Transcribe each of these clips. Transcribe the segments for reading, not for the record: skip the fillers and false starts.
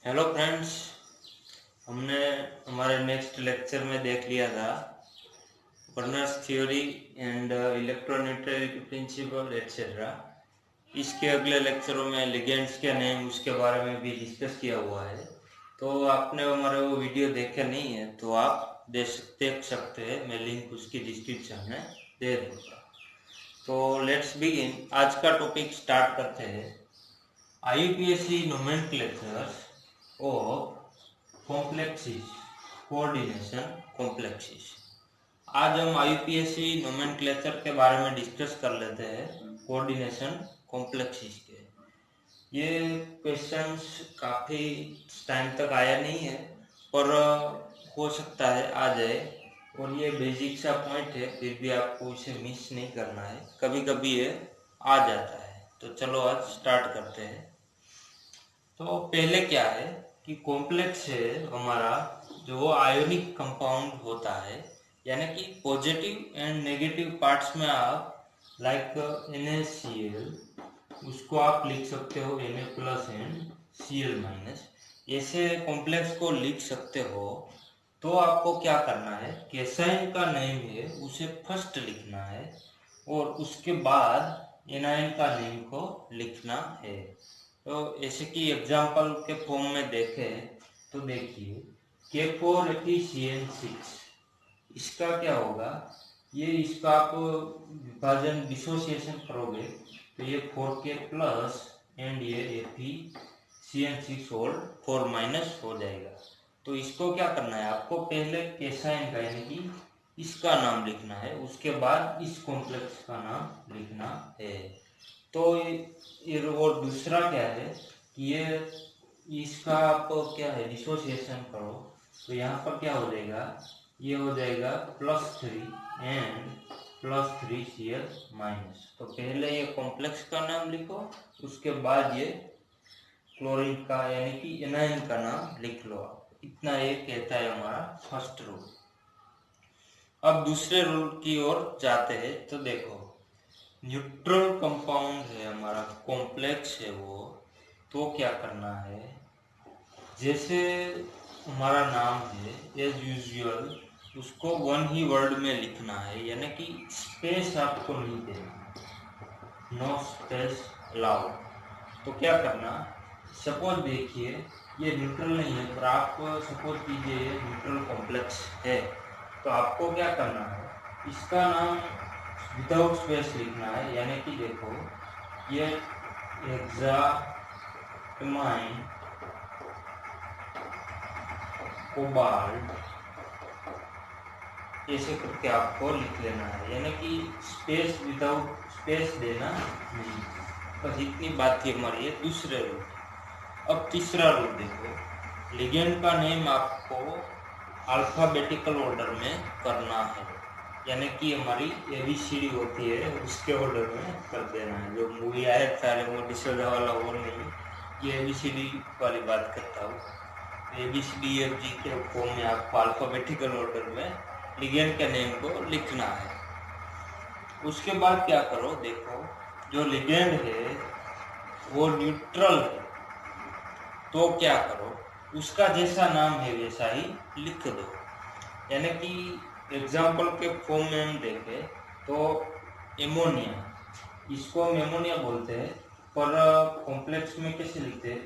Hello friends. हमने हमारे next lecture में देख लिया था Werner's theory and electroneutrality principle etcetera. इसके अगले लेक्चरों में लिगेंड्स के नेम उसके बारे में भी डिस्कस किया हुआ है। तो आपने हमारे वो वीडियो देखे नहीं है तो आप देख सकते हैं, मैं लिंक उसकी डिस्क्रिप्शन में दे दूँगा। तो लेट्स बिगिन। आज का टॉपिक स्टार्ट करते हैं। IUPAC nomenclatures of complexes, coordination complexes. आज हम IUPAC नोमेनक्लेचर के बारे में डिस्कस कर लेते हैं, कोऑर्डिनेशन कॉम्प्लेक्सिस के। ये क्वेश्चंस काफ़ी टाइम तक आया नहीं है, पर हो सकता है आ जाए। और ये बेसिक सा पॉइंट है, फिर भी आपको इसे मिस नहीं करना है, कभी कभी ये आ जाता है। तो चलो आज स्टार्ट करते हैं। तो पहले क्या है कि कॉम्प्लेक्स है हमारा जो आयोनिक कंपाउंड होता है, यानी कि पॉजिटिव एंड नेगेटिव पार्ट्स में आप लाइक NaCl, उसको आप लिख सकते हो Na plus and Cl minus, ऐसे कॉम्प्लेक्स को लिख सकते हो। तो आपको क्या करना है, केसाइन का नेम है उसे फर्स्ट लिखना है और उसके बाद एनाइन का नेम को लिखना है। तो ऐसे कि एग्जाम्पल के फॉर्म में देखें तो देखिए K4ATCN6, इसका क्या होगा, ये इसका आप विभाजन डिसोसिएशन करोगे तो ये 4K प्लस एंड ये APCN6 होल 4 माइनस हो जाएगा। तो इसको क्या करना है, आपको पहले केसाइन का यानी कि इसका नाम लिखना है, उसके बाद इस कॉम्प्लेक्स का नाम लिखना है। तो ये और दूसरा क्या है कि ये इसका आप क्या है डिसोसिएशन करो तो यहाँ पर क्या हो जाएगा, ये हो जाएगा +3 एंड +3Cl माइनस। तो पहले ये कॉम्प्लेक्स का नाम लिखो, उसके बाद ये क्लोरीन का यानी कि एनाइन का नाम लिख लो आप। इतना ये कहता है हमारा फर्स्ट रूल। अब दूसरे रूल की ओर जाते हैं। तो देखो, न्यूट्रल कंपाउंड है हमारा, कॉम्प्लेक्स है वो, तो क्या करना है, जैसे हमारा नाम है एज यूजुअल उसको वन ही वर्ड में लिखना है, यानी कि स्पेस आपको नहीं देना, नो स्पेस अलाउड। तो क्या करना, सपोज देखिए ये न्यूट्रल नहीं है, पर आप सपोज कीजिए ये न्यूट्रल कॉम्प्लेक्स है, तो आपको क्या करना है, इसका नाम विदाउट स्पेस लिखना है, यानी कि देखो ये हेक्सामाइन कोबाल्ट ऐसे करके आपको लिख लेना है, यानी कि स्पेस विदाउट स्पेस देना नहीं। बस इतनी बात थी हमारी ये दूसरे रूल। अब तीसरा रूल देखो, लिगेंड का नेम आपको अल्फाबेटिकल ऑर्डर में करना है, यानी कि हमारी ABCD होती है उसके ऑर्डर में कर देना है। जो मूवी आया था रेमो डिसूजा वाला वो नहीं, ये ABCD वाली बात करता हूँ। ABCDEFG के फॉर्म में आपको अल्फाबेटिकल ऑर्डर में लिगेंड के नेम को लिखना है। उसके बाद क्या करो, देखो जो लिगेंड है वो न्यूट्रल है, तो क्या करो, उसका जैसा नाम है वैसा ही लिख दो। यानी कि एग्जाम्पल के फॉर्म में हम देखें तो एमोनिया, इसको हम एमोनिया बोलते हैं, पर कॉम्प्लेक्स में कैसे लिखते हैं,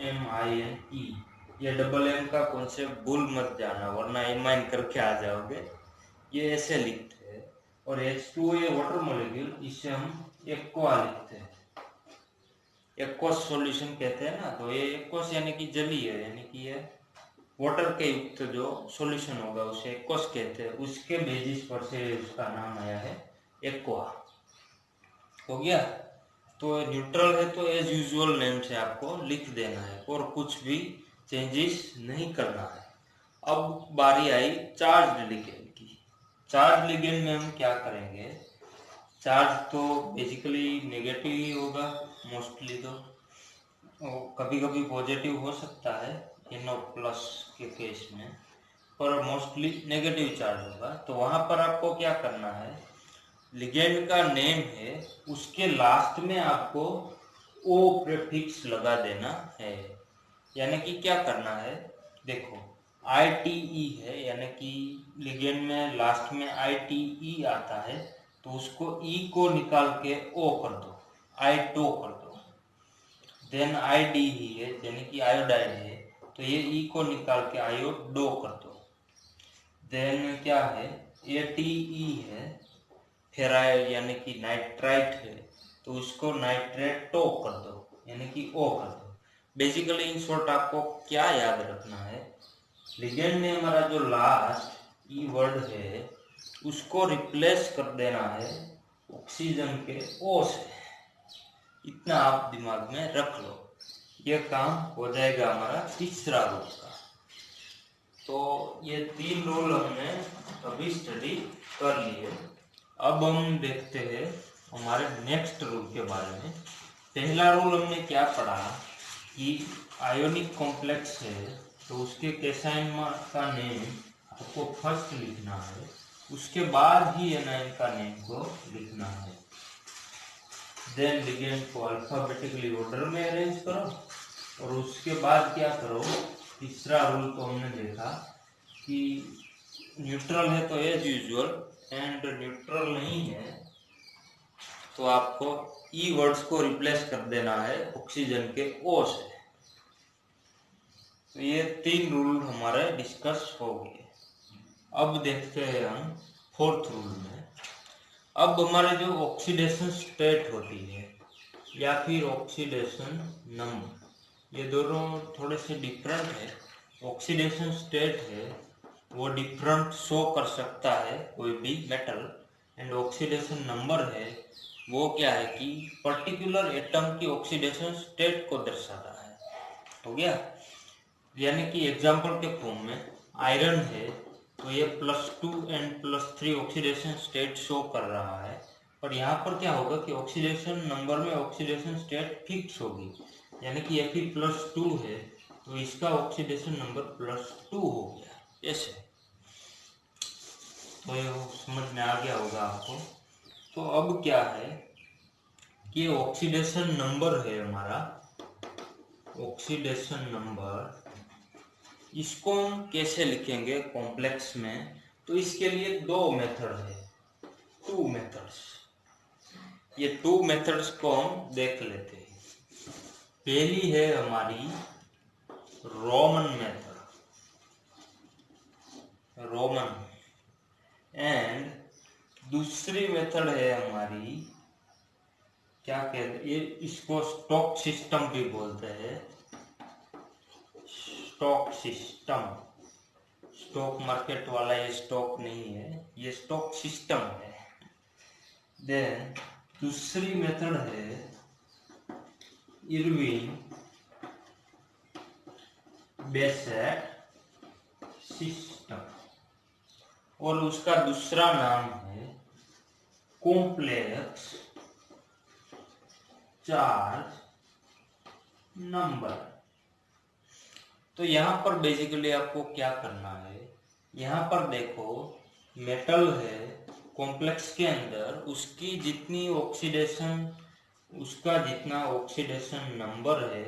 AMMINE। ये डबल एम का कॉन्सेप्ट भूल मत जाना, वरना एमाइन करके आ जाओगे। ये ऐसे लिखते हैं। और H2O ये वाटर मॉलिक्यूल, इससे हम एक्वा लिखते हैं, एक्वस सॉल्यूशन कहते हैं ना। तो ये एक्वस यानी कि जलीय है, यानी कि ये वाटर के युक्त जो सॉल्यूशन होगा उसे एक्वस कहते हैं। उसके बेसिस पर से उसका नाम आया है एक्वा। हो गया। तो न्यूट्रल है तो एज यूजुअल नेम से आपको लिख देना है और कुछ भी चेंजेस नहीं करना है। अब बारी आई चार्ज लिगेंड की। चार्ज लिगेंड में हम क्या करेंगे, चार्ज तो बेसिकली नेगेटिव ही होगा मोस्टली, तो कभी कभी पॉजिटिव हो सकता है NO प्लस के केस में, पर मोस्टली नेगेटिव चार्ज होगा। तो वहां पर आपको क्या करना है, लिगेंड का नेम है उसके लास्ट में आपको O प्रीफिक्स लगा देना है। यानी कि क्या करना है, देखो ITE है, यानी कि लिगेंड में लास्ट में ITE आता है, तो उसको E को निकाल के O कर दो, I2 कर दो। देन IDE है, यानी कि आयोडाइड है, तो ये E को निकाल के आयोडो कर दो। देन क्या है, ATE है, फेराइल यानी कि नाइट्राइट है, तो उसको नाइट्रेटो कर दो, यानी कि O कर दो। बेसिकली इन शॉर्ट आपको क्या याद रखना है, लिगेंड में हमारा जो लास्ट ई वर्ड है उसको रिप्लेस कर देना है ऑक्सीजन के O से। इतना आप दिमाग में रख लो, ये काम हो जाएगा हमारा तीसरा रूल का। तो ये 3 रूल हमने अभी स्टडी कर लिए। अब हम देखते हैं हमारे नेक्स्ट रूल के बारे में। पहला रूल हमने क्या पढ़ा कि आयोनिक कॉम्प्लेक्स है तो उसके केसाइन का नेम आपको फर्स्ट लिखना है, उसके बाद ही एनाइन का नेम को लिखना है। देन लिगेंड को अल्फाबेटिकली ऑर्डर में अरेंज करो और उसके बाद क्या करो, तीसरा रूल तो हमने देखा कि न्यूट्रल है तो एज यूजुअल, एंड न्यूट्रल नहीं है तो आपको ई वर्ड्स को रिप्लेस कर देना है ऑक्सीजन के ओ से। तो ये 3 रूल हमारे डिस्कस हो गए। अब देखते हैं हम फोर्थ रूल में। अब हमारे जो ऑक्सीडेशन स्टेट होती है या फिर ऑक्सीडेशन नंबर, ये दोनों थोड़े से डिफरेंट है। ऑक्सीडेशन स्टेट है वो डिफरेंट शो कर सकता है कोई भी मेटल, एंड ऑक्सीडेशन नंबर है वो क्या है कि पर्टिकुलर एटम की ऑक्सीडेशन स्टेट को दर्शाता है। हो गया, यानी कि एग्जांपल के फॉर्म में आयरन है तो ये +2 एंड +3 ऑक्सीडेशन स्टेट शो कर रहा है, पर यहाँ पर क्या होगा कि ऑक्सीडेशन नंबर में ऑक्सीडेशन स्टेट फिक्स होगी, यानी कि Fe+2 है तो इसका ऑक्सीडेशन नंबर +2 हो गया। ऐसे तो ये समझ में आ गया होगा आपको। तो अब क्या है कि ऑक्सीडेशन नंबर है हमारा, ऑक्सीडेशन नंबर, इसको हम कैसे लिखेंगे कॉम्प्लेक्स में, तो इसके लिए 2 मेथड है, 2 मेथड्स। ये 2 मेथड्स को हम देख लेते हैं। पहली है हमारी रोमन मेथड, रोमन, एंड दूसरी मेथड है हमारी क्या कहते हैं, ये इसको स्टोक सिस्टम भी बोलते हैं, स्टॉक सिस्टम। स्टॉक मार्केट वाला ये स्टॉक नहीं है, ये स्टॉक सिस्टम है। देन दूसरी मेथड है इरविन बेसेट सिस्टम, और उसका दूसरा नाम है कॉम्प्लेक्स चार्ज नंबर। तो यहाँ पर बेसिकली आपको क्या करना है, यहाँ पर देखो मेटल है कॉम्प्लेक्स के अंदर, उसकी जितनी ऑक्सीडेशन, उसका जितना ऑक्सीडेशन नंबर है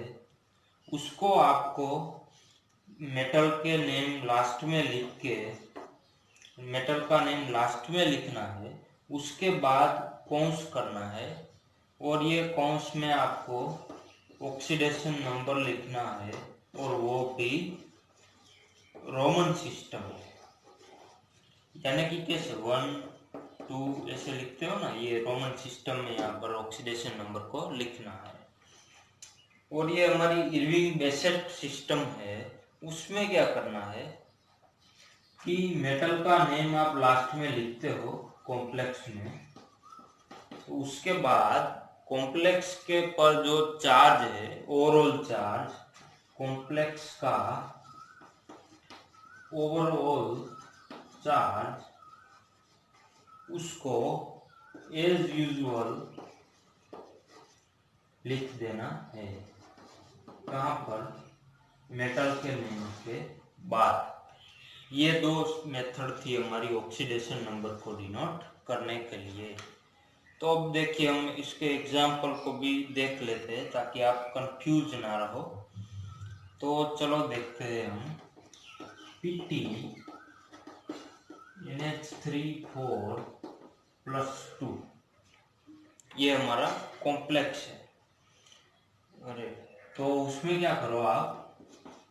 उसको आपको मेटल के नेम लास्ट में लिख के, मेटल का नेम लास्ट में लिखना है, उसके बाद कौंस करना है, और ये कौंस में आपको ऑक्सीडेशन नंबर लिखना है, और वो भी रोमन सिस्टम है। यानी कि कैसे 1 2 ऐसे लिखते हो ना, ये रोमन सिस्टम में यहाँ पर ऑक्सीडेशन नंबर को लिखना है। और ये हमारी इरविन बेसेट सिस्टम है, उसमें क्या करना है कि मेटल का नेम आप लास्ट में लिखते हो कॉम्प्लेक्स में, तो उसके बाद कॉम्प्लेक्स के पर जो चार्ज है, ओवरऑल चार्ज कॉम्प्लेक्स का, ओवरऑल चार्ज, उसको एज यूजुअल लिख देना है। कहाँ पर, मेटल के नेम के बाद। ये 2 मेथड थी हमारी ऑक्सीडेशन नंबर को डिनोट करने के लिए। तो अब देखिए हम इसके एग्जाम्पल को भी देख लेते हैं ताकि आप कंफ्यूज ना रहो। तो चलो देखते हैं हम Pt NH3 4+2 ये हमारा कॉम्प्लेक्स है। अरे तो उसमें क्या करो आप,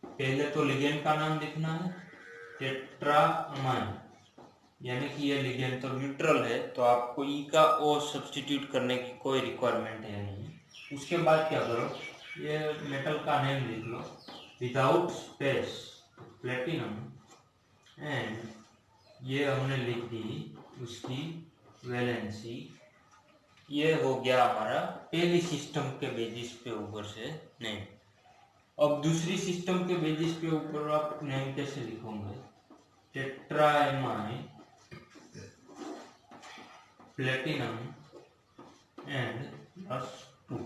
पहले तो लिगेंड का नाम लिखना है टेट्रामाइन, यानी कि ये लिगेंड तो न्यूट्रल है तो आपको ई का ओ सब्स्टिट्यूट करने की कोई रिक्वायरमेंट है नहीं। उसके बाद क्या करो, ये मेटल का नेम लिख लो विदाउट स्पेस प्लेटिनम, एंड ये हमने लिख दी उसकी वैलेंसी। ये हो गया हमारा पहली सिस्टम के बेसिस पे ऊपर से नेम। अब दूसरी सिस्टम के बेसिस पे ऊपर आप नेम कैसे लिखोगे, टेट्रामाइन प्लेटिनम एंड +2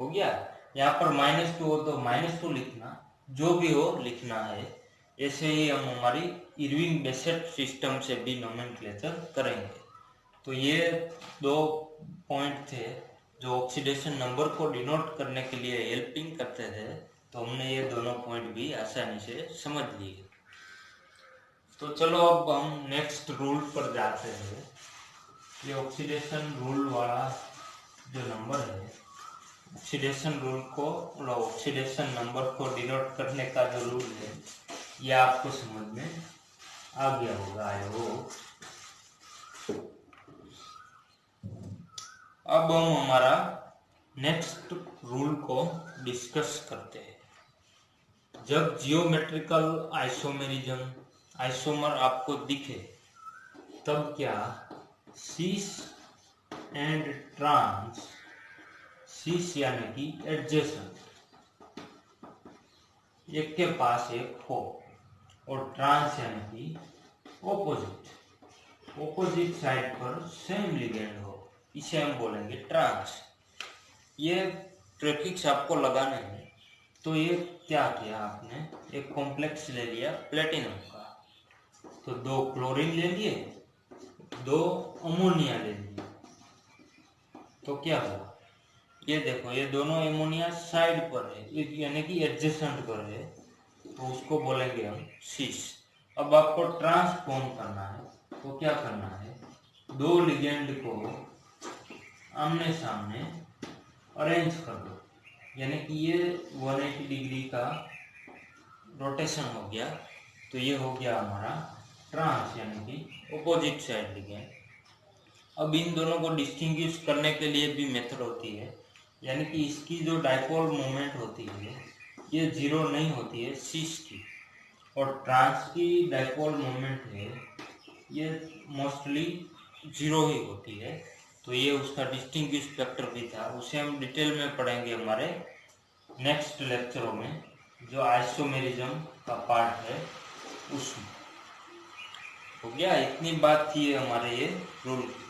हो गया। यहाँ पर -2 हो तो -2 लिखना, जो भी हो लिखना है। ऐसे ही हम हमारी इरविंग बेसेट सिस्टम से भी नोमेनक्लेचर करेंगे। तो ये 2 पॉइंट थे जो ऑक्सीडेशन नंबर को डिनोट करने के लिए हेल्पिंग करते थे, तो हमने ये दोनों पॉइंट भी आसानी से समझ लिए। तो चलो अब हम नेक्स्ट रूल पर जाते हैं। ये ऑक्सीडेशन रूल वाला जो नंबर है, ऑक्सीडेशन रूल को ऑक्सीडेशन नंबर को डिनोट करने का जो रूल है, ये आपको समझ में आ गया होगा आई होप। अब हम हमारा नेक्स्ट रूल को डिस्कस करते हैं। जब जियोमेट्रिकल आइसोमर आपको दिखे तब क्या सीस एंड ट्रांस, सीस यानी कि एडजेसेंट, एक के पास एक हो, और ट्रांस यानी कि ऑपोजिट साइड पर सेम लिगेंड हो, इसे हम बोलेंगे ट्रांस। ये प्रीफिक्स आपको लगाना है। तो ये क्या किया आपने, एक कॉम्प्लेक्स ले लिया प्लेटिनम का, तो 2 क्लोरीन ले लिए, 2 अमोनिया ले लिए, तो क्या हुआ, ये देखो ये दोनों एमोनिया साइड पर है यानी कि एडजेसेंट पर है, तो उसको बोलेंगे हम सीस। अब आपको ट्रांसफॉर्म करना है, तो क्या करना है, 2 लिगेंड को आमने सामने अरेंज कर दो, यानी कि ये 180 डिग्री का रोटेशन हो गया, तो ये हो गया हमारा ट्रांस यानी कि ऑपोजिट साइड लिगेंड। अब इन दोनों को डिस्टिंग्विश करने के लिए भी मेथड होती है, यानी कि इसकी जो डाइपोल मोमेंट होती है ये 0 नहीं होती है सीस की, और ट्रांस की डाइपोल मोमेंट है ये मोस्टली 0 ही होती है। तो ये उसका डिस्टिंग्विश फैक्टर भी था, उसे हम डिटेल में पढ़ेंगे हमारे नेक्स्ट लेक्चरों में, जो आइसोमेरिज्म का पार्ट है उसमें। हो गया, इतनी बात थी हमारे ये रूल की।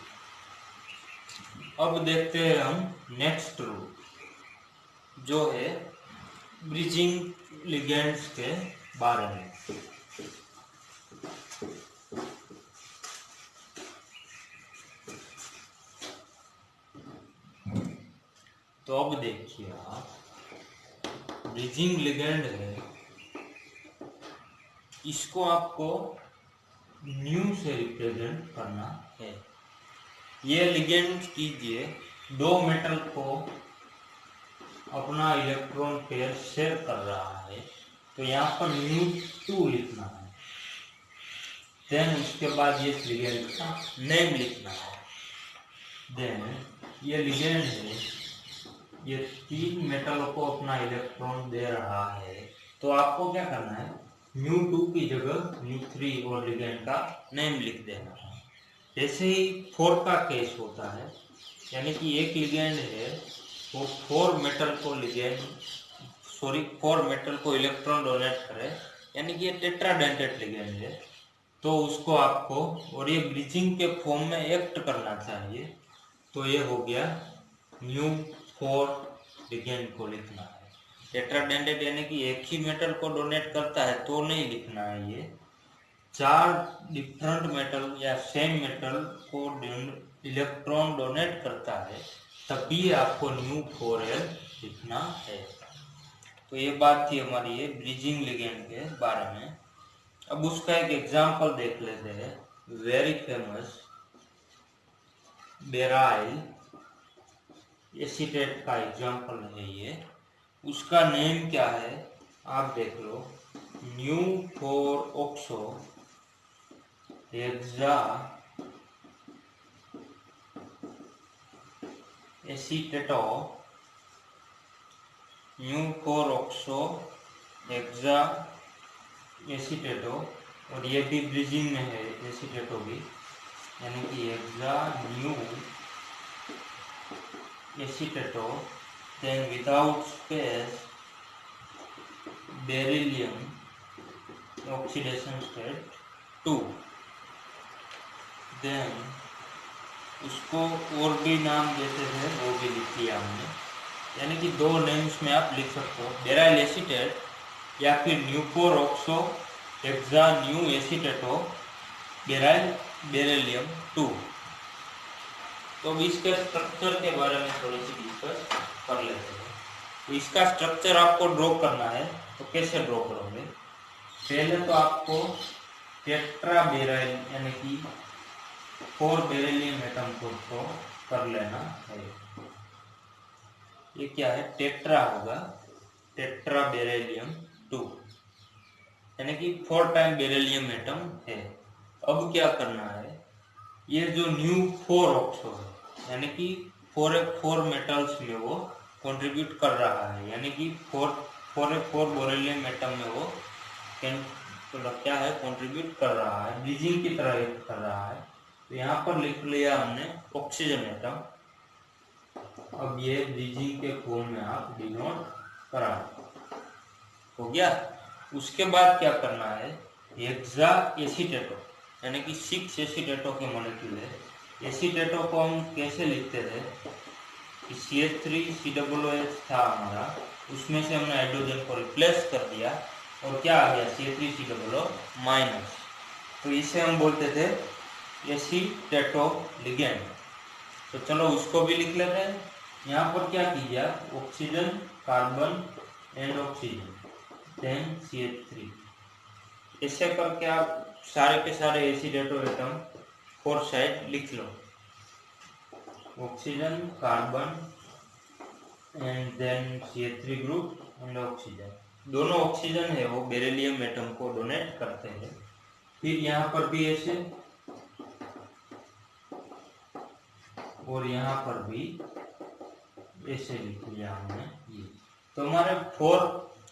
अब देखते हैं हम नेक्स्ट रूल, जो है ब्रिजिंग लिगेंड्स के बारे में। तो अब देखिए आप, ब्रिजिंग लिगेंड है, इसको आपको न्यू से रिप्रेजेंट करना है। ये लिगेंड कीजिए 2 मेटल को अपना इलेक्ट्रॉन पेयर शेयर कर रहा है, तो यहाँ पर μ2 लिखना है। देन उसके बाद ये लिगेंड का नेम लिखना है। देन ये लिगेंड है, ये 3 मेटल को अपना इलेक्ट्रॉन दे रहा है, तो आपको क्या करना है, μ2 की जगह μ3 और लिगेंड का नेम लिख देना है। जैसे ही 4 का केस होता है, यानी कि एक लिगेंड है वो 4 मेटल को इलेक्ट्रॉन डोनेट करे, यानी कि ये टेट्राडेंटेट लिगेंड है, तो उसको आपको, और ये ब्रिजिंग के फॉर्म में एक्ट करना चाहिए, तो ये हो गया μ4 लिगेंड को लिखना है। टेट्राडेंटेट यानी कि एक ही मेटल को डोनेट करता है तो नहीं लिखना है, ये 4 डिफरेंट मेटल या सेम मेटल को इलेक्ट्रॉन डोनेट करता है, तभी आपको μ4l लिखना है। तो ये बात थी हमारी ये ब्रिजिंग लिगेंड के बारे में। अब उसका एक एग्जांपल देख लेते हैं, वेरी फेमस बेराइल एसीटेट का एग्जांपल है ये। उसका नेम क्या है आप देख लो, mu 4 oxo hexa acetato, mu 4 oxo hexa acetato, और ये भी ब्रिजिंग में है एसीटेटो भी, यानी कि hexa mu acetato, then without space beryllium oxidation state 2, then उसको और भी नाम देते थे वो भी लिख लिया हमने, यानी कि 2 नेम्स में आप लिख सकते हो, बेराइल एसीटेट या फिर न्यूपोर ऑक्सो हेक्सा न्यू एसीटेटो बेराइल बेरिलियम 2। तो अब इसके स्ट्रक्चर के बारे में थोड़ी सी डिस्कस कर लेते हैं। तो इसका स्ट्रक्चर आपको ड्रॉ करना है, तो कैसे ड्रॉ करोगे? पहले तो आपको टेट्रा बेराइल यानी कि 4 बेरिलियम एटम को कर लेना है। ये क्या है? टेट्रा होगा, टेट्रा बेरिलियम 2, यानी कि 4 टाइम बेरिलियम एटम है। अब क्या करना है, ये जो न्यू 4 ऑक्सो है, यानी कि 4 मेटल्स में वो कंट्रीब्यूट कर रहा है, यानी कि 4 बेरिलियम एटम में वो क्या है कंट्रीब्यूट कर रहा है, ब्रिजिंग की तरह कर रहा है। तो यहाँ पर लिख लिया हमने ऑक्सीजन एटम। अब ये ब्रिजिंग के फॉर्म में आप डिनोट करा, हो गया। उसके बाद क्या करना है, हेक्सा एसीटेटो यानी कि 6 एसीटेटो के मॉलिक्यूल है। एसीटेटो को हम कैसे लिखते थे, CH3COOH था हमारा, उसमें से हमने हाइड्रोजन को रिप्लेस कर दिया और क्या आ गया CH3COO-। तो इसे हम बोलते थे एसीटेटो लिगेंड। तो चलो उसको भी लिख लेते हैं। यहाँ पर क्या कीजिए, oxygen carbon and oxygen then CH3, ऐसे करके आप सारे के सारे एसीटेटो एटम 4 साइड लिख लो, oxygen carbon and then CH3 group and oxygen. दोनों ऑक्सीजन है वो बेरिलियम एटम को डोनेट करते हैं। फिर यहाँ पर भी ऐसे और यहाँ पर भी ऐसे लिख लिया हमने ये। तो हमारे 4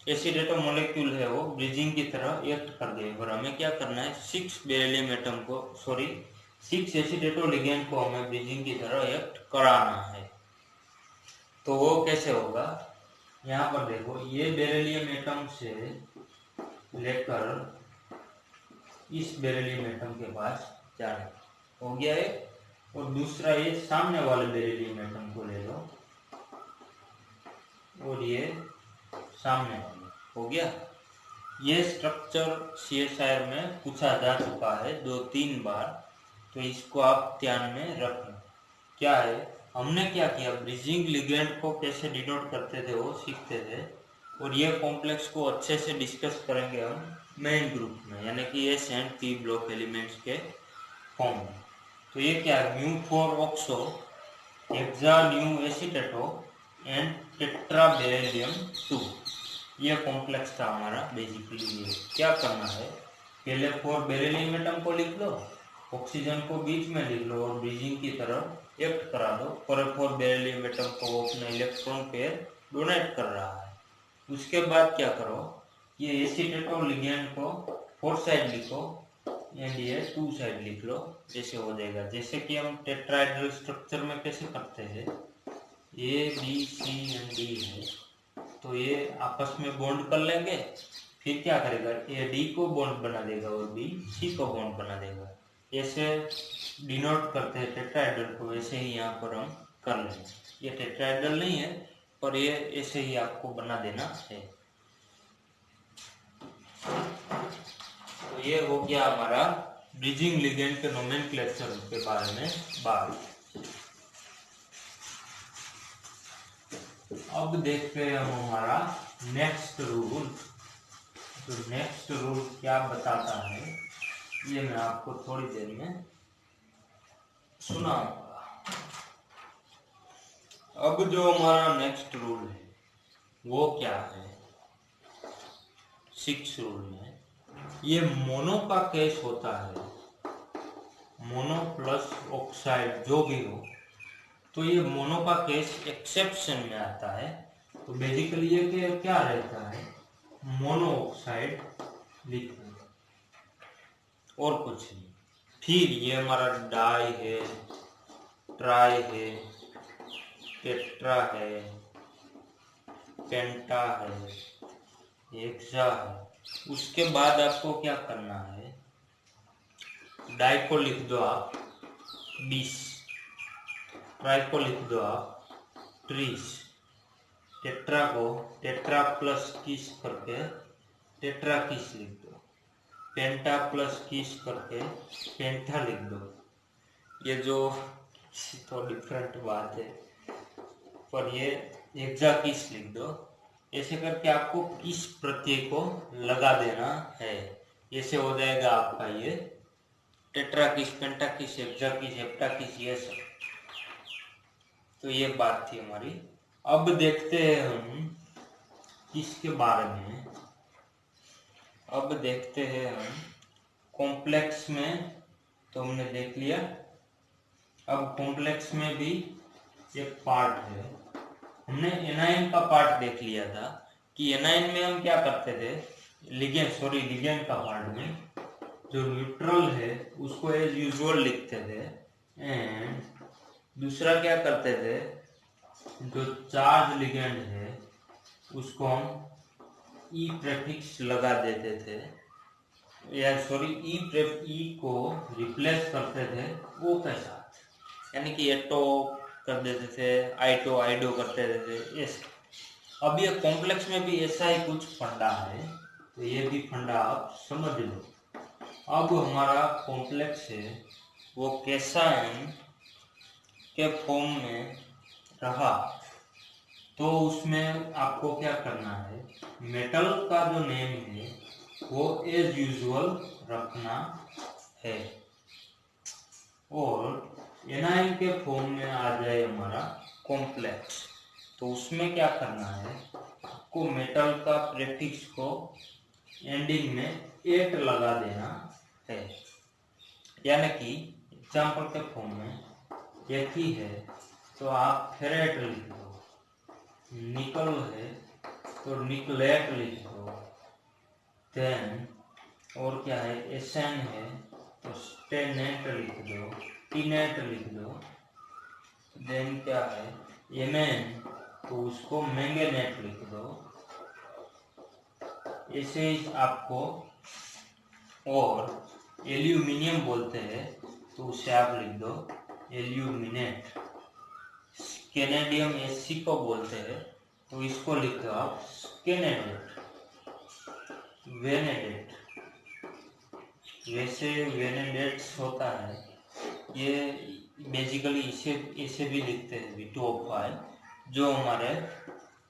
एसीटेटो मॉलिक्यूल है वो ब्रिजिंग की तरह एक्ट कर गए, और हमें क्या करना है 6 बेरिलियम एटम को 6 एसीटेटो लिगेंड को हमें ब्रिजिंग की तरह एक्ट कराना है। तो वो कैसे होगा, यहाँ पर देखो, ये बेरिलियम एटम से लेकर इस बेरिलियम एटम के पास जाए, हो गया है। और दूसरा ये सामने वाले बेरिलियम एटम को ले लो और ये सामने वाले, हो गया। ये स्ट्रक्चर CSIR में पूछा जा चुका है 2-3 बार, तो इसको आप ध्यान में रखना। क्या है, हमने क्या किया, ब्रिजिंग लिगेंड को कैसे डिनोट करते थे वो सीखते थे, और ये कॉम्प्लेक्स को अच्छे से डिस्कस करेंगे हम मेन ग्रुप में, यानी कि ये एंड पी ब्लॉक एलिमेंट्स के फॉर्म में। तो ये क्या है, mu 4 oxo hexa mu acetato and tetra beryllium 2, ये कॉम्प्लेक्स था हमारा बेसिकली। ये क्या करना है, पहले 4 बेरिलियम एटम को लिख लो, ऑक्सीजन को बीच में लिख लो और ब्रिजिंग की तरह एक्ट करा दो। 4 बेरिलियम एटम को वो अपना इलेक्ट्रॉन पेयर डोनेट कर रहा है। उसके बाद क्या करो, ये एसीटेटो लिगेंड को 4 साइड लिखो एंड ये 2 साइड लिख लो, जैसे हो जाएगा। जैसे कि हम टेट्राहेड्रल स्ट्रक्चर में कैसे करते हैं, A B C and D है, तो ये आपस में बॉन्ड कर लेंगे, फिर क्या करेगा, A D को बॉन्ड बना देगा और B C को बॉन्ड बना देगा। ऐसे डिनोट करते हैं टेट्राहेड्रल को, ऐसे ही यहाँ पर हम कर लेंगे। ये टेट्राहेड्रल नहीं है, पर ये ऐसे ही आपको बना देना है। तो ये हो गया हमारा ब्रिजिंग लिगेंड के नोमेनक्लेचर के बारे में बात। अब देखते हैं हम हमारा नेक्स्ट रूल। तो नेक्स्ट रूल क्या बताता है ये मैं आपको थोड़ी देर में सुनाऊंगा। अब जो हमारा नेक्स्ट रूल है वो क्या है, 6 रूल में ये मोनो का केस होता है, मोनो प्लस ऑक्साइड जो भी हो, तो ये मोनो का केस एक्सेप्शन में आता है। तो बेसिकली ये क्या रहता है, मोनो ऑक्साइड लिखना और कुछ नहीं। फिर ये हमारा डाई है, ट्राई है, टेट्रा है, पेंटा है, हेक्सा है। उसके बाद आपको क्या करना है, डाई को लिख दो आप 20, ट्राई को लिख दो आप 30, टेट्रा को टेट्रा प्लस किस करके टेट्रा किस लिख दो, पेंटा प्लस किस करके पेंटा लिख दो। ये जो तो डिफरेंट बात है, पर ये हेक्सा किस लिख दो। ऐसे करके आपको किस प्रत्यय को लगा देना है, ऐसे हो जाएगा आपका ये टेट्रा किस, पेंटा किस, हेक्सा किस, हेप्टा किस, ये सब। तो ये बात थी हमारी। अब देखते हैं हम किसके बारे में, अब देखते हैं हम कॉम्प्लेक्स में। तो हमने देख लिया। अब कॉम्प्लेक्स में भी एक पार्ट है, हमने एनायन का पार्ट देख लिया था कि एनायन में हम क्या करते थे, लिगेंड का पार्ट में जो न्यूट्रल है उसको एज यूजुअल लिखते थे, एंड दूसरा क्या करते थे, जो चार्ज लिगेंड है उसको हम ई प्रेफिक्स लगा देते थे, या ई को रिप्लेस करते थे ओ के साथ, यानी कि एटो कर देते थे, आइडो करते थे ऐसे। अब ये कॉम्प्लेक्स में भी ऐसा ही कुछ फंडा है, तो ये भी फंडा आप समझ लो। अब हमारा कॉम्प्लेक्स है वो कैसायन के फॉर्म में रहा, तो उसमें आपको क्या करना है, मेटल का जो नेम है वो एज यूजुअल रखना है, और एनायन के फॉर्म में आ जाए हमारा कॉम्प्लेक्स, तो उसमें क्या करना है, आपको मेटल का प्रेफिक्स को एंडिंग में एट लगा देना है। यानी कि एग्जाम्पल के फॉर्म में एक ही है तो आप फेरेट लिख दो, निकल है तो निकलेट लिख दो, देन और क्या है, एसन है तो स्टेनेट लिख दो, टीनेट लिख दो, देन क्या है, एमेन तो उसको मैंगनेट लिख दो। ऐसे ही आपको, और एल्यूमिनियम बोलते हैं तो उसे आप लिख दो एल्यूमिनेट। कैनेडियम एसी को बोलते हैं तो इसको लिख दो आप कैनेडेट, वेनेडेट। वैसे वेनेडेट्स होता है, ये बेसिकली इसे भी लिखते हैं V2O5, जो हमारे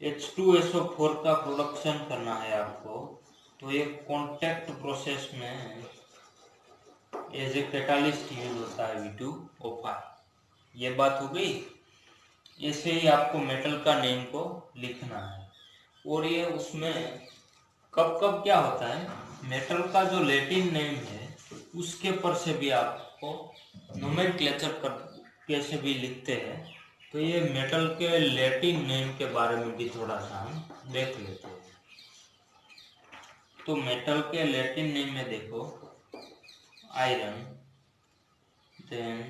H2SO4 का प्रोडक्शन करना है आपको, तो ये कॉन्टैक्ट प्रोसेस में एज ए कैटालिस्ट यूज होता है V2O5। ये बात हो गई। ऐसे ही आपको मेटल का नेम को लिखना है, और ये उसमें कब कब क्या होता है, मेटल का जो लैटिन नेम है उसके पर से भी आपको नोमेनक्लेचर कर कैसे भी लिखते हैं, तो ये मेटल के लैटिन नेम के बारे में भी थोड़ा सा हम देख लेते हैं। तो मेटल के लैटिन नेम में देखो, iron, than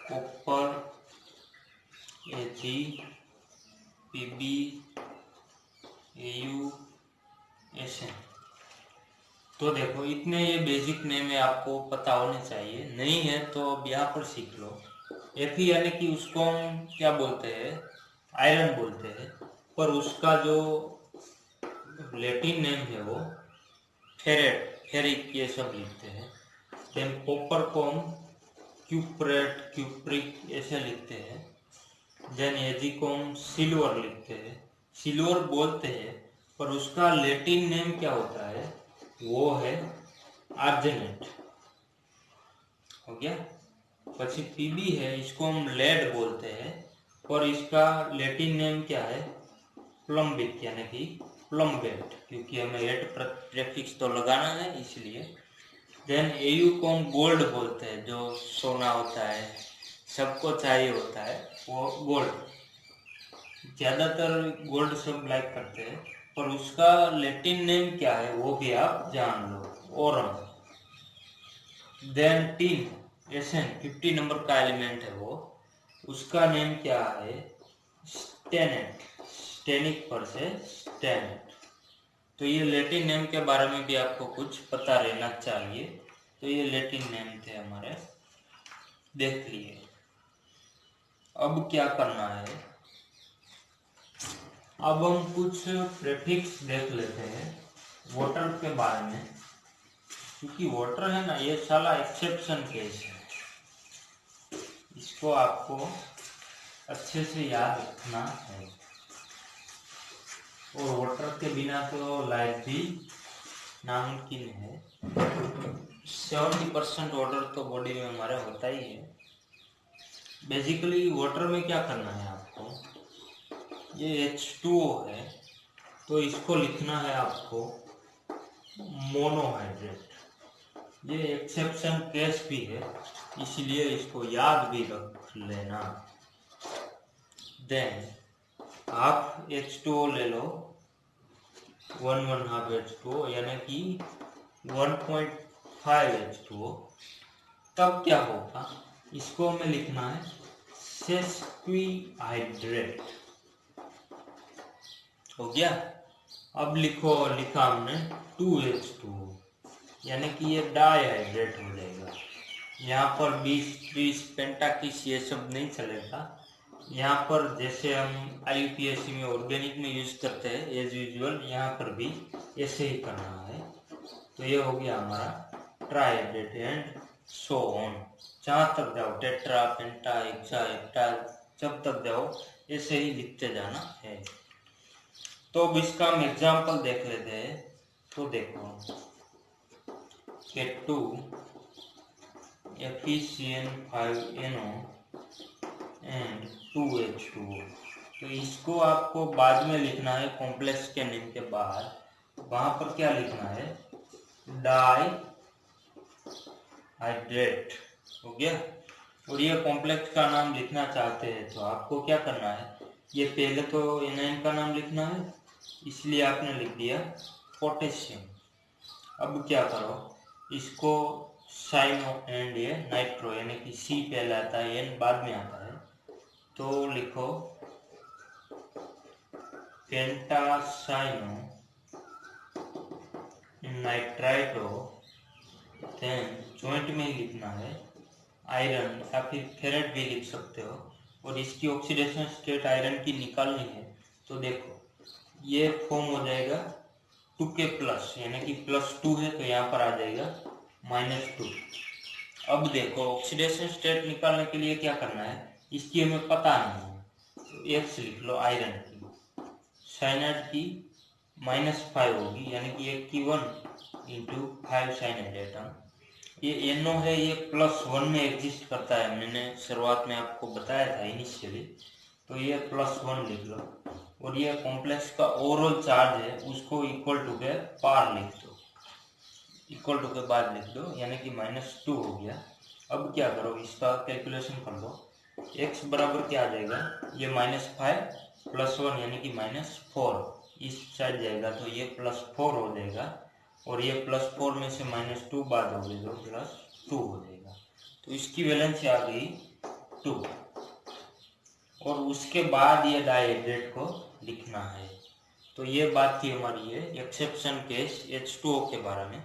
copper, Ag, Pb, Au, Sn। तो देखो इतने ये बेसिक नेम है, आपको पता होने चाहिए, नहीं है तो अब यहाँ पर सीख लो। Fe यानी कि उसको हम क्या बोलते हैं, आयरन बोलते हैं, पर उसका जो लैटिन नेम है वो फेरिक ये सब लिखते हैं। देन कॉपर को हम क्यूप्रेट, क्यूप्रिक ऐसे लिखते हैं। देन Ag को हम सिल्वर लिखते हैं, सिल्वर बोलते हैं, पर उसका लैटिन नेम क्या होता है, वो है आर्जेनेट। हो गया। પછી Pb है, इसको हम लेड बोलते हैं, पर इसका लैटिन नेम क्या है, प्लम्बिक, यानी कि प्लम्बेट, क्योंकि हमें एट प्रेफिक्स तो लगाना है इसलिए। देन Au को हम गोल्ड बोलते हैं, जो सोना होता है, सबको चाहिए होता है वो गोल्ड, ज़्यादातर गोल्ड सब लाइक करते हैं, पर उसका लैटिन नेम क्या है वो भी आप जान लो, ओरम। देन टीन, Sn 50 नंबर का एलिमेंट है वो, उसका नेम क्या है, स्टेनेट, स्टेनिक पर से स्टेनेट। तो ये लैटिन नेम के बारे में भी आपको कुछ पता रहना चाहिए। तो ये लैटिन नेम थे हमारे, देख लिए। अब क्या करना है, अब हम कुछ प्रेफिक्स देख लेते हैं वाटर के बारे में, क्योंकि वाटर है ना, ये साला एक्सेप्शन केस है, इसको आपको अच्छे से याद रखना है। और वाटर के बिना तो लाइफ भी नामुमकिन है। 70% वाटर तो बॉडी में हमारे होता ही है। बेसिकली वाटर में क्या करना है आपको, ये H2O है, तो इसको लिखना है आपको मोनोहाइड्रेट। ये एक्सेप्शन केस भी है, इसलिए इसको याद भी रख लेना। देन आप H2O ले लो, 1/2 H2O, यानी कि 1.5 H2O। तब क्या होगा, इसको हमें लिखना है सेस्क्विहाइड्रेट। हो गया। अब लिखा हमने 2H2O, यानी कि ये डाइहाइड्रेट हो जाएगा। यहाँ पर 20-30 पेंटाकिस ये सब नहीं चलेगा। यहाँ पर जैसे हम IUPAC में ऑर्गेनिक में यूज करते हैं एज यूजुअल, यहाँ पर भी ऐसे ही करना है। तो ये हो गया हमारा ट्राइहाइड्रेट एंड सो ऑन, जहाँ तक जाओ टेट्रा, पेंटा, हेक्सा, हेप्टा, जब तक जाओ ऐसे ही लिखते जाना है। तो अब इसका हम एग्जाम्पल देख लेते हैं। तो देखो के 2 FeCN5NO एंड 2H2O। तो इसको आपको बाद में लिखना है कॉम्प्लेक्स के नेम के बाद, वहां पर क्या लिखना है, डाइहाइड्रेट। हो गया। और ये कॉम्प्लेक्स का नाम लिखना चाहते हैं तो आपको क्या करना है, ये पहले तो एनाइन का नाम लिखना है, इसलिए आपने लिख दिया पोटेशियम। अब क्या करो, इसको साइनो एंड ये नाइट्रो, यानी कि C पहले आता है, N बाद में आता है, तो लिखो पेंटासाइनो नाइट्राइटो। देन जॉइंट में ही लिखना है आयरन, या फिर फेरेट भी लिख सकते हो। और इसकी ऑक्सीडेशन स्टेट आयरन की निकालनी है, तो देखो ये फॉर्म हो जाएगा 2K+, यानी कि +2 है तो यहाँ पर आ जाएगा -2। अब देखो ऑक्सीडेशन स्टेट निकालने के लिए क्या करना है, इसकी हमें पता नहीं है, तो X लिख लो आयरन की, साइनाइड की -5 होगी, यानी कि 1 की 1 × 5 साइनाइड एटम। ये NO है, ये +1 में एग्जिस्ट करता है, मैंने शुरुआत में आपको बताया था इनिशियली, तो ये +1 लिख लो। और ये कॉम्प्लेक्स का ओवरऑल चार्ज है, उसको इक्वल टू के पार लिख दो, इक्वल टू के बाद लिख दो, यानी कि -2 हो गया। अब क्या करो, इसका कैलकुलेशन कर लो, x बराबर क्या आ जाएगा, ये -5 +1 यानी कि -4, इस साइड जाएगा तो ये +4 हो जाएगा, और ये +4 में से -2 बाद हो गई तो +2 हो जाएगा। तो इसकी वैलेंसी आ गई 2, और उसके बाद ये डाइहाइड्रेट को लिखना है। तो ये बात थी हमारी ये एक्सेप्शन केस H2O के बारे में।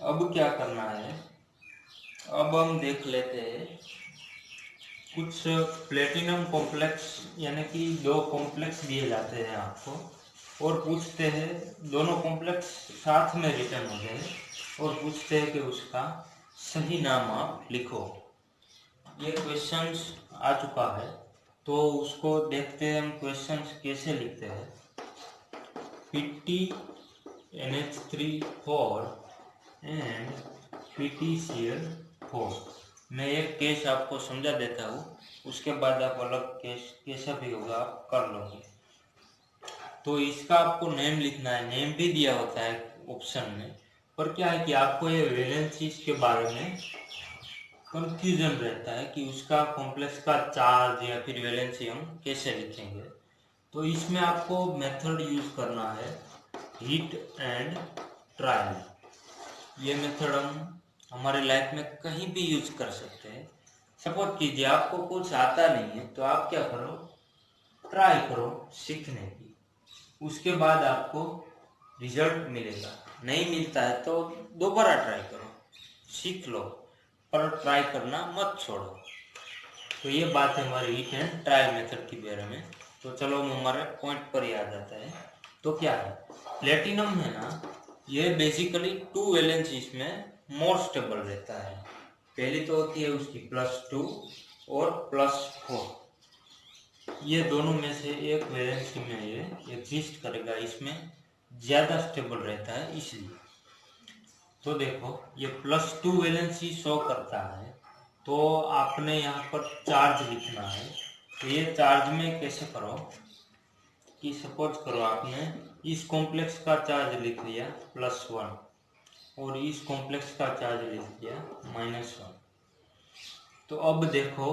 अब क्या करना है, अब हम देख लेते हैं कुछ प्लेटिनम कॉम्प्लेक्स, यानी कि 2 कॉम्प्लेक्स दिए जाते हैं आपको, और पूछते हैं दोनों कॉम्प्लेक्स साथ में रिटर्न हो जाए, और पूछते हैं कि उसका सही नाम आप लिखो। ये क्वेश्चंस आ चुका है, तो उसको देखते हैं हम क्वेश्चन कैसे लिखते हैं। PtNH3 4 and PtCl4। मैं एक केस आपको समझा देता हूँ, उसके बाद आप अलग केस कैसा भी होगा आप कर लोगे। तो इसका आपको नेम लिखना है, नेम भी दिया होता है ऑप्शन में, पर क्या है कि आपको ये वैलेंसीज के बारे में कंफ्यूजन रहता है कि उसका कॉम्प्लेक्स का चार्ज या फिर वैलेंसी हम कैसे लिखेंगे। तो इसमें आपको मेथड यूज करना है हीट एंड ट्रायल। ये मेथड हम हमारे लाइफ में कहीं भी यूज कर सकते हैं। सपोज कीजिए आपको कुछ आता नहीं है, तो आप क्या करो, ट्राई करो सीखने की, उसके बाद आपको रिजल्ट मिलेगा। नहीं मिलता है तो दोबारा ट्राई करो, सीख लो, पर ट्राई करना मत छोड़ो। तो ये बात है हमारी हीट एंड ट्रायल मेथड के बारे में। तो चलो हम हमारे पॉइंट पर ही आ जाता है। तो क्या है, प्लेटिनम है ना, ये बेसिकली 2 वैलेंसीज में मोर स्टेबल रहता है। पहली तो होती है उसकी +2 और +4। ये दोनों में से एक वैलेंसी में ये एग्जिस्ट करेगा, इसमें ज़्यादा स्टेबल रहता है इसलिए। तो देखो ये +2 वैलेंसी शो करता है, तो आपने यहाँ पर चार्ज लिखना है। तो ये चार्ज में कैसे करो कि सपोज करो आपने इस कॉम्प्लेक्स का चार्ज लिख लिया +1 और इस कॉम्प्लेक्स का चार्ज लिख दिया -1। तो अब देखो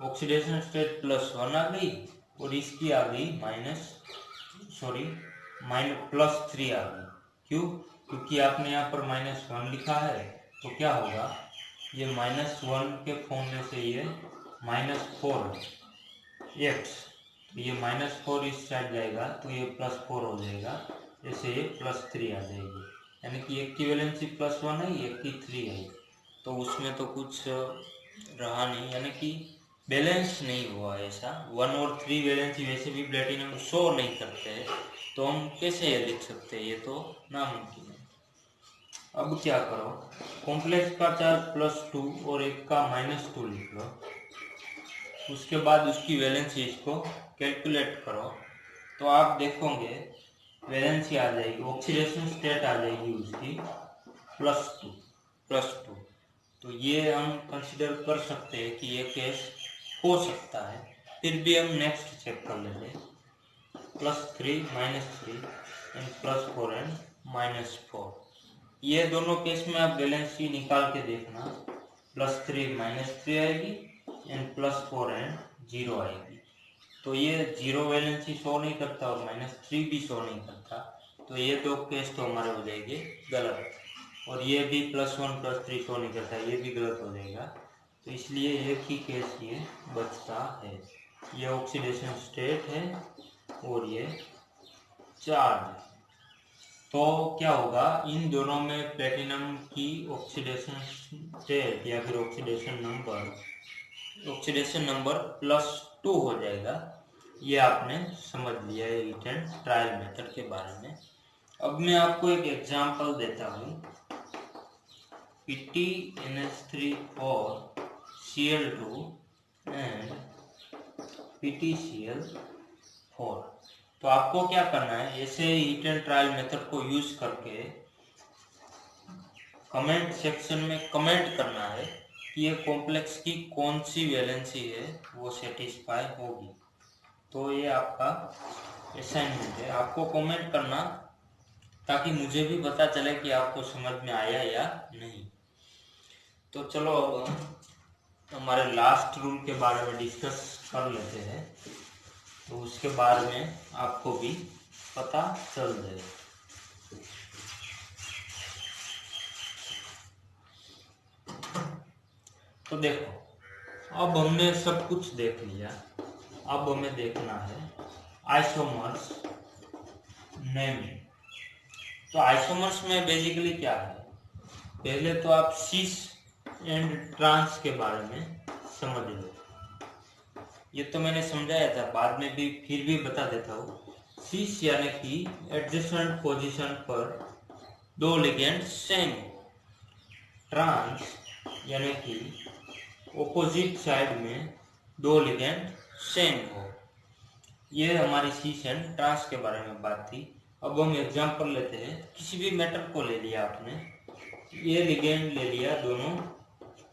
ऑक्सीडेशन स्टेट +1 आ गई और इसकी आ गई +3 आ गई। क्यों? क्योंकि आपने यहाँ पर -1 लिखा है, तो क्या होगा, ये -1 के फॉर्म में से ये -4x, तो ये -4 इस साइड जाएगा तो ये +4 हो जाएगा, ऐसे ये +3 आ जाएगी। यानी कि एक की वैलेंसी +1 है, एक की 3 है, तो उसमें तो कुछ रहा नहीं, यानी कि बैलेंस नहीं हुआ ऐसा। 1 और 3 वैलेंसी वैसे भी प्लेटिनम शो नहीं करते हैं, तो हम कैसे ये लिख सकते हैं, ये तो नामुमकिन है। अब क्या करो, कॉम्प्लेक्स का चार्ज +2 और एक का -2 लिख लो, उसके बाद उसकी वैलेंसी इसको कैलकुलेट करो, तो आप देखोगे वैलेंसी आ जाएगी, ऑक्सीडेशन स्टेट आ जाएगी उसकी +2। तो ये हम कंसिडर कर सकते हैं कि ये केस हो सकता है। फिर भी हम नेक्स्ट चेक कर लेते हैं, +3 -3 एंड +4 एंड -4। ये दोनों केस में आप वैलेंसी निकाल के देखना, +3 -3 आएगी एंड +4 एंड 0 आएगी। तो ये 0 वैलेंसी शो नहीं करता और -3 भी शो नहीं करता, तो ये दो केस तो हमारे हो जाएंगे गलत। और ये भी +1 +3 शो नहीं करता, ये भी गलत हो जाएगा। तो इसलिए एक ही केस ये बचता है, ये ऑक्सीडेशन स्टेट है और ये चार्ज। तो क्या होगा, इन दोनों में प्लेटिनम की ऑक्सीडेशन स्टेट या फिर ऑक्सीडेशन नंबर +2 हो जाएगा। ये आपने समझ लिया है हीट एंड ट्रायल मेथड के बारे में। अब मैं आपको एक एग्जांपल देता हूँ, PtNH3 4 एंड PtCl4। तो आपको क्या करना है, ऐसे हीट एंड ट्रायल मेथड को यूज करके कमेंट सेक्शन में कमेंट करना है कि ये कॉम्प्लेक्स की कौन सी वैलेंसी है वो सेटिस्फाई होगी। तो ये आपका असाइनमेंट है, आपको कमेंट करना ताकि मुझे भी पता चले कि आपको समझ में आया या नहीं। तो चलो अब हमारे लास्ट रूल के बारे में डिस्कस कर लेते हैं, तो उसके बारे में आपको भी पता चल जाए। तो देखो, अब हमने सब कुछ देख लिया, अब हमें देखना है आइसोमर्स नेमिंग। तो आइसोमर्स में बेसिकली क्या है, पहले तो आप सिस एंड ट्रांस के बारे में समझ लो। ये तो मैंने समझाया था, बाद में भी फिर भी बता देता हूँ। सिस यानी कि एडजेसेंट पोजीशन पर दो लिगेंड सेम। ट्रांस यानी कि ऑपोजिट साइड में दो लिगेंड सेम हो। ये हमारी सीस एंड ट्रांस के बारे में बात थी। अब हम एग्जांपल लेते हैं। किसी भी मेटल को ले लिया आपने, ये लिगेंड ले लिया दोनों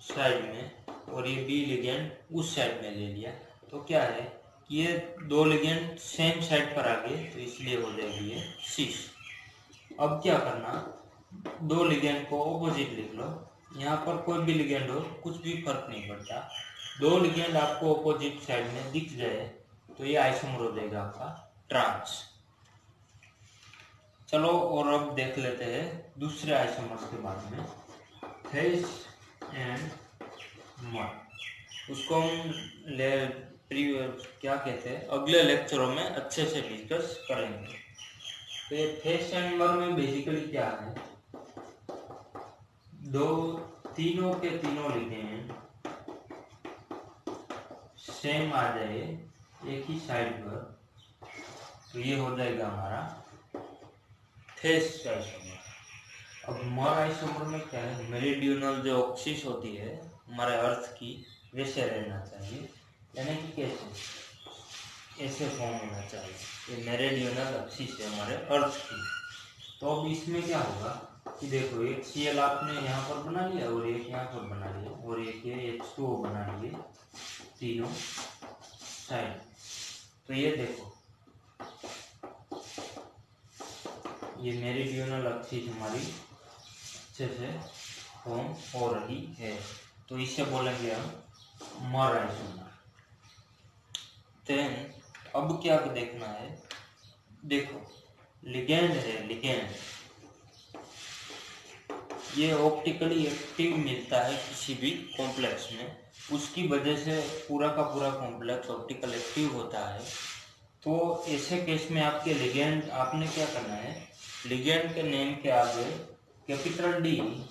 साइड में और ये बी लिगेंड उस साइड में ले लिया, तो क्या है कि ये दो लिगेंड सेम साइड पर आ गए, तो इसलिए हो जाएगी ये सीस। अब क्या करना, दो लिगेंड को ऑपोजिट लिख लो। यहाँ पर कोई भी लिगेंड हो कुछ भी फर्क नहीं पड़ता, दो लिगेंड आपको ऑपोजिट साइड में दिख जाए तो ये आइसोमर हो जाएगा आपका ट्रांस। चलो और अब देख लेते हैं दूसरे आइसोमर्स के बारे में, फेस एंड मड। उसको हम क्या कहते हैं, अगले लेक्चरों में अच्छे से डिस्कस करेंगे। तो ये फेस एंड मड में बेसिकली क्या है, तीनों के तीनों लिगेंड सेम आ जाए एक ही साइड पर, तो ये हो जाएगा हमारा फेस आइसोमर। अब मर आइसोमर में क्या है, मेरिडियनल जो एक्सिस होती है हमारे अर्थ की वैसे रहना चाहिए, यानी कि कैसे ऐसे फॉर्म होना चाहिए। ये मेरिडियनल एक्सिस है हमारे अर्थ की। तो अब इसमें क्या होगा कि देखो एक Cl आपने यहाँ पर बना लिया और एक यहाँ पर बना लिया और एक ये H2O बना लिए तीनों साइड। तो ये देखो ये मेरिडियनल एक्सिस हमारी अच्छे से फॉर्म हो रही है, तो इसे बोलेंगे हम मर आइसोमर। देन अब क्या देखना है, देखो लिगेंड है, लिगेंड ये ऑप्टिकली एक्टिव मिलता है किसी भी कॉम्प्लेक्स में, उसकी वजह से पूरा का पूरा कॉम्प्लेक्स ऑप्टिकल एक्टिव होता है। तो ऐसे केस में आपके लिगेंड, आपने क्या करना है, लिगेंड के नेम के आगे कैपिटल डी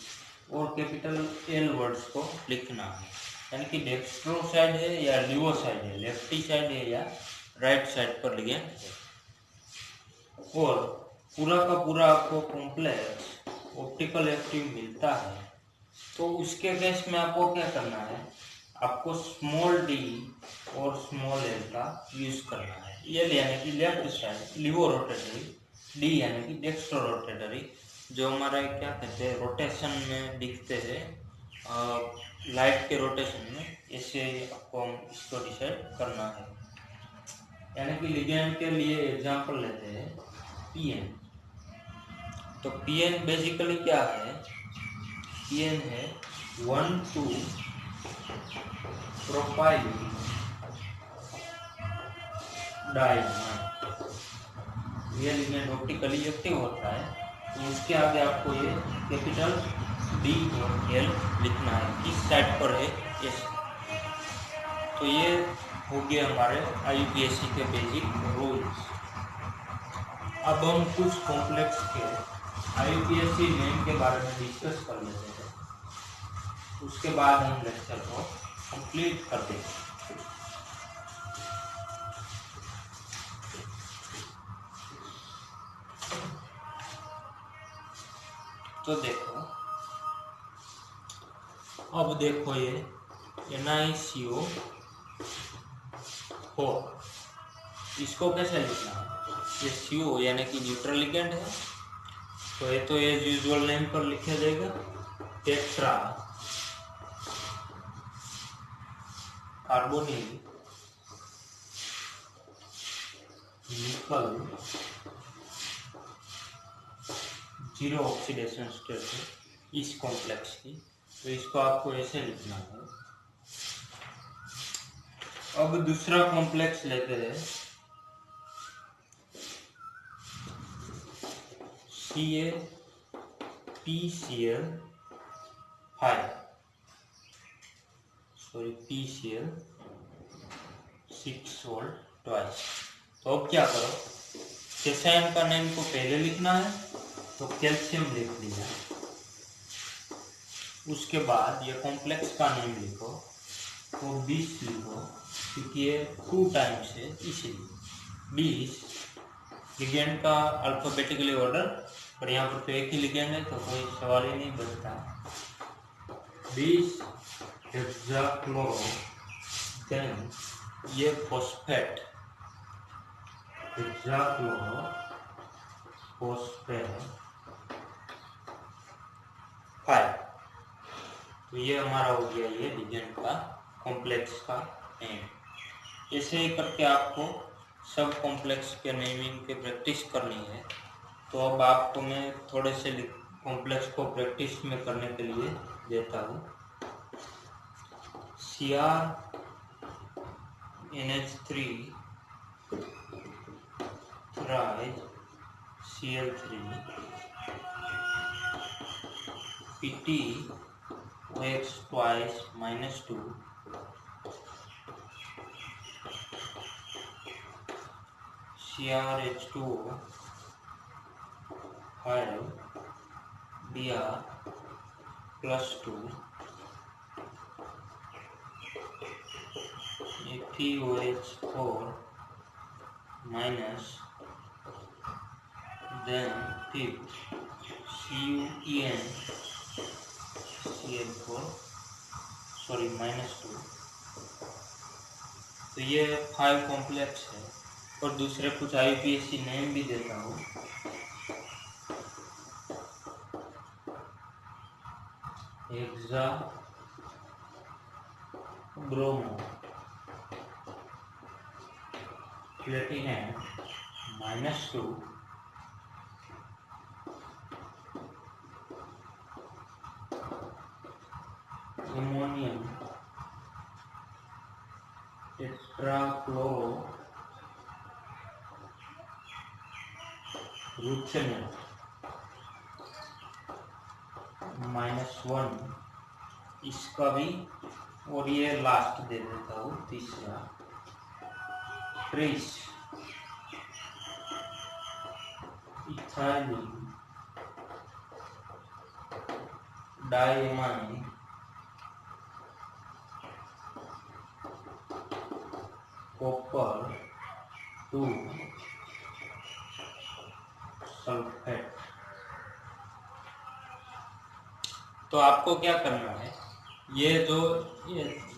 और कैपिटल एल वर्ड्स को लिखना है, यानी कि डेक्स्ट्रो साइड है या लिवो साइड है, लेफ्टी साइड है या राइट साइड पर लिगेंड है। और पूरा का पूरा आपको कॉम्प्लेक्स ऑप्टिकल एक्टिव मिलता है, तो उसके केस में आपको क्या करना है, आपको स्मॉल डी और स्मॉल एल का यूज करना है। एल यानी कि लेफ्ट साइड लिवो रोटेटरी, डी यानी कि डेक्स्ट्रो रोटेटरी, जो हमारा क्या कहते हैं रोटेशन में दिखते हैं, लाइट के रोटेशन में, ऐसे आपको हम इसको डिसाइड करना है। यानी कि लिगेंड के लिए एग्जांपल लेते हैं पीएन। तो पीएन बेसिकली क्या है, पीएन है 1,2 प्रोपाइल डाइमर। ये लिगेंड ऑप्टिकली एक्टिव होता है, तो उसके आगे आपको ये कैपिटल डी और एल लिखना है, किस साइड पर है ये। तो ये हो गए हमारे आईयूपीएससी के बेसिक रूल्स। अब हम कुछ कॉम्प्लेक्स के आईयूपीएससी नेम के बारे में डिस्कस कर लेते हैं, उसके बाद हम लेक्चर को कंप्लीट कर देंगे। तो देखो, अब देखो ये NiCO4, इसको कैसे लिखना है, ये CO यानी कि न्यूट्रल लिगेंड है, तो ये तो एज यूजुअल नेम पर लिखा जाएगा टेट्रा कार्बोनिल निकल जीरो ऑक्सीडेशन स्टेट है इस कॉम्प्लेक्स की, तो इसको आपको ऐसे लिखना है। अब दूसरा कॉम्प्लेक्स लेते हैं PCl6 ट्वाइस। तो अब क्या करो, कैसाइन का नेम को पहले लिखना है, तो कैल्शियम लिख लिया, उसके बाद ये कॉम्प्लेक्स का नेम लिखो, तो 20 लिखो, क्योंकि ये 2 टाइम्स है इसलिए 20। लिगेंड का अल्फाबेटिकली ऑर्डर, पर यहाँ पर तो एक ही लिगेंड है तो कोई सवाल ही नहीं बचता। 20 हेक्साक्लोरो, देन ये फॉस्फेट हेक्साक्लोरोफॉस्फेट 5। तो ये हमारा हो गया ये लिगेंड का कॉम्प्लेक्स का नेम। ऐसे ही करके आपको सब कॉम्प्लेक्स के नेमिंग के प्रैक्टिस करनी है। तो अब आपको मैं थोड़े से कॉम्प्लेक्स को प्रैक्टिस में करने के लिए देता हूँ। CrNH3 thrice Cl3 PtOH twice -2 CrH2O 5 Br +2 FeOH4 minus, then fifth CuNCl4 -2। तो ये 5 कॉम्प्लेक्स है। और दूसरे कुछ IUPAC नेम भी देता हूँ। हेक्सा ब्रोमो प्लेटिनम -2 अमोनियम टेट्राक्लोरोरुचेनल -1 इसका भी। और ये लास्ट दे देता हूँ तीसरा tris ethylene diamine copper 2 sulphate. तो आपको क्या करना है, ये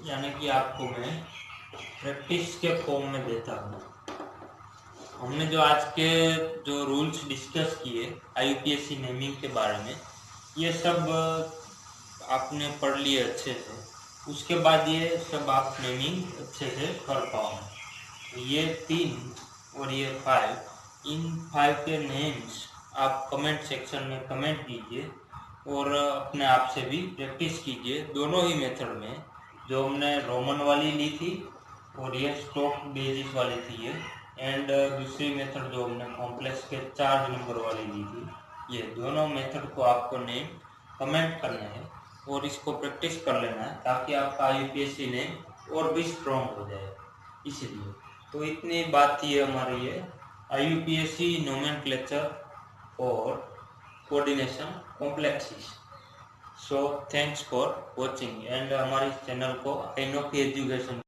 यानी कि आपको मैं प्रैक्टिस के फॉर्म में देता हूँ। हमने जो आज के जो रूल्स डिस्कस किए IUPAC नेमिंग के बारे में, ये सब आपने पढ़ लिए अच्छे से। उसके बाद ये सब आप नेमिंग अच्छे से कर पाओगे। ये 3 और ये 5, इन 5 के नेम्स आप कमेंट सेक्शन में कमेंट कीजिए और अपने आप से भी प्रैक्टिस कीजिए। दोनों ही मेथड में, जो हमने रोमन वाली ली थी और ये स्टोक बेसिस वाली थी ये, एंड दूसरी मेथड जो हमने कॉम्प्लेक्स के 4 नंबर वाली ली थी, ये दोनों मेथड को आपको नेम कमेंट करना है और इसको प्रैक्टिस कर लेना है, ताकि आपका IUPAC नेम और भी स्ट्रॉन्ग हो जाए। इसलिए तो इतनी बात थी हमारी ये IUPAC नोमेनक्लेचर और coordination complexes. So thanks for watching and हमारे चैनल को INOKI एजुकेशन